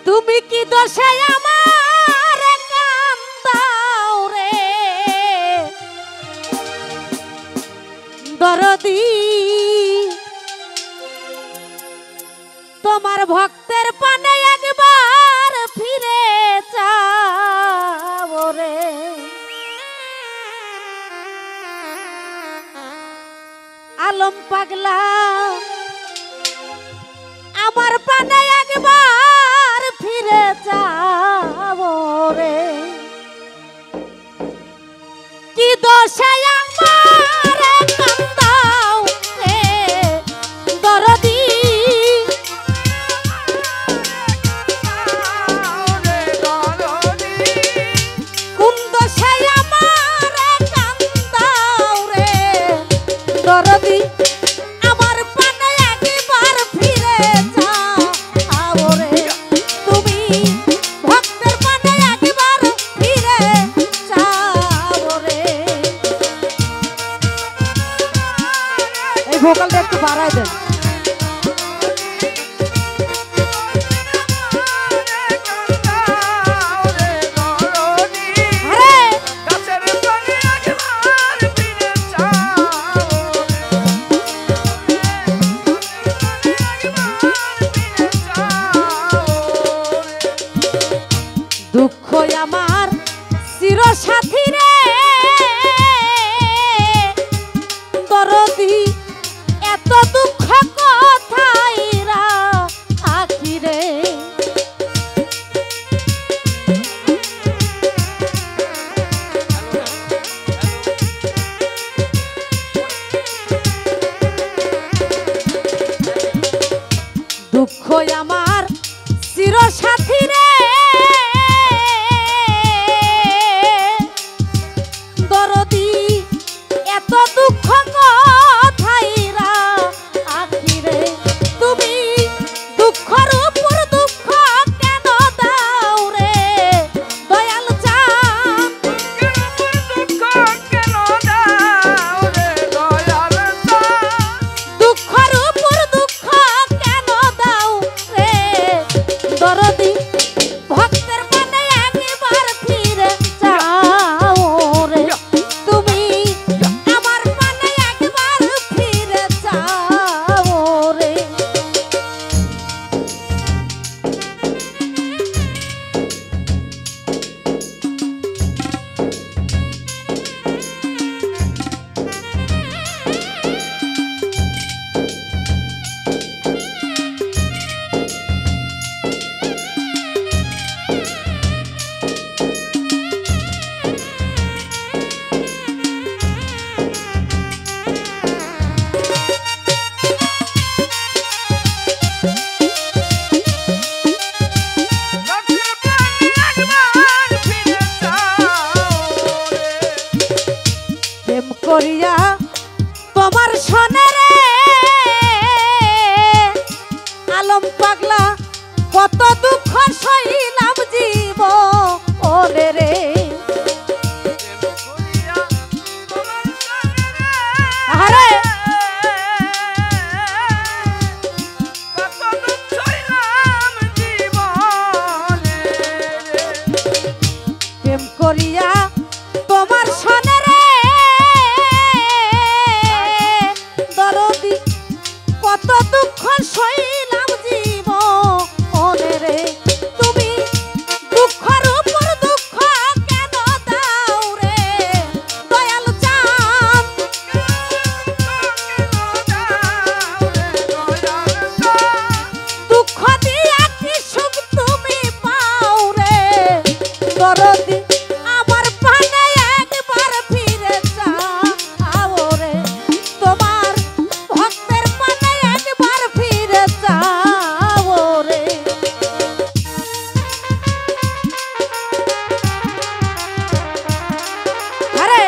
তুমি কি দোষে আমার কান্দাও রে দরদি, তোমার ভক্তের পানে একবার ফিরে যাও রে। আলম পাগলা আমার পানে একবার ফিরে যাও রে। কি দোষে আমার কান্দাও রে দরদি, কোন দোষে আমার কান্দাও রে দরদি, আমার পানে একবার ফিরে যাও রে। তুমি ভক্তের পানে একবার ফিরে যাও রে। এই ভোকালটা একটু বাড়ায় দেন। দুঃখ আমার চিরসাথী রে দরদি, এত দুঃখ কোথায় রাখি রে। দুঃখ আমার চিরসাথী রে দরদি, এত দুঃখ কোথায় রাখি রে। তুমি দুঃখের উপর দুঃখ কেন দাও রে দয়াল চাঁদ, দুঃখের উপর দুঃখ কেন দাও রে দরদি, ভক্তের পানে একবার ফিরে যাও রে। তুমি আমার পানে একবার ফিরে যাও রে। প্রেম করিয়া তোমার সনে রে আলম পাগলা, কত দুঃখ সইলাম জীবনে রে। আরে প্রেম করিয়া তোমার সনে রে দরদি, কত দুঃখ সইলাম জীবনে রে। তুমি দুঃখের উপর দুঃখ কেন দাও রে দয়াল চাঁদ, দুঃখ দিয়া কি সুখ তুমি পাও রে দরদি, আমার পানে একবার ফিরে যাও রে। তোমার ভক্তের পানে একবার ফিরে যাও রে। আরে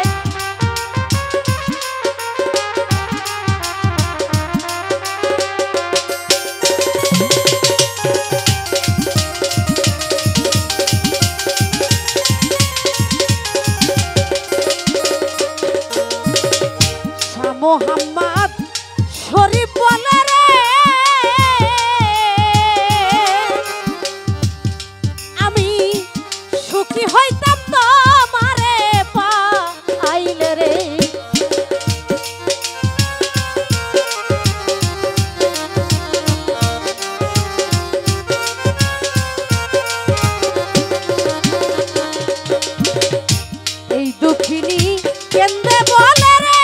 মোহাম্মদ শরীফ বলে রে কেন্দে বলে রে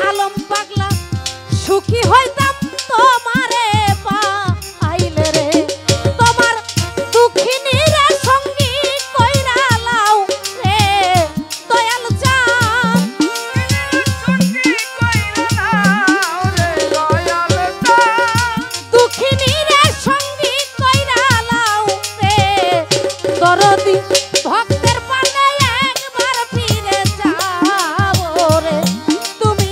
আলম পাগলা সুখী হইতাম তোমারে পাইলে রে তোমার দুঃখিনী রে সঙ্গী কইরা লাও রে দয়াল জান দুঃখিনী রে সঙ্গী কইরা লাও রে দরদি ভক্তের পানে একবার ফিরে যাও রে তুমি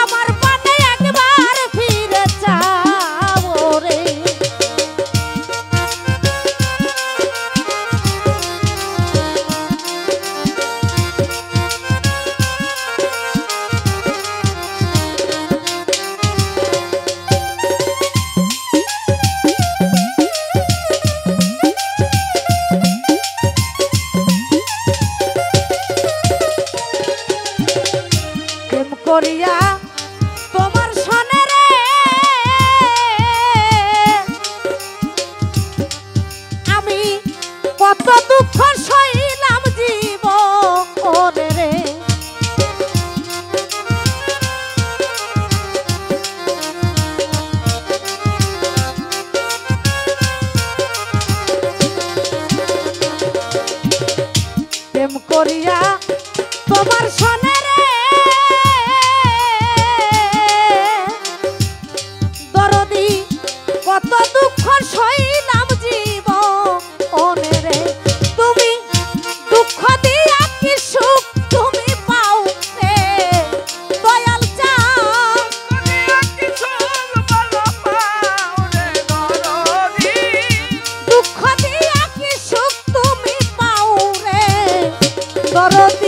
আমার পানে একবার ফিরে যাও রে প্রেম করিয়া তোমার সনে রে আমি কত দুঃখ সইলাম জীবনে রে প্রেম করিয়া তোমার সনে রে দরদি কত দুঃখ সইলাম জীবনে রে তুমি দুঃখ দিয়া কি সুখ তুমি পাও রে দয়াল চান দুঃখ দিয়া কি সুখ তুমি পাও রে দরদি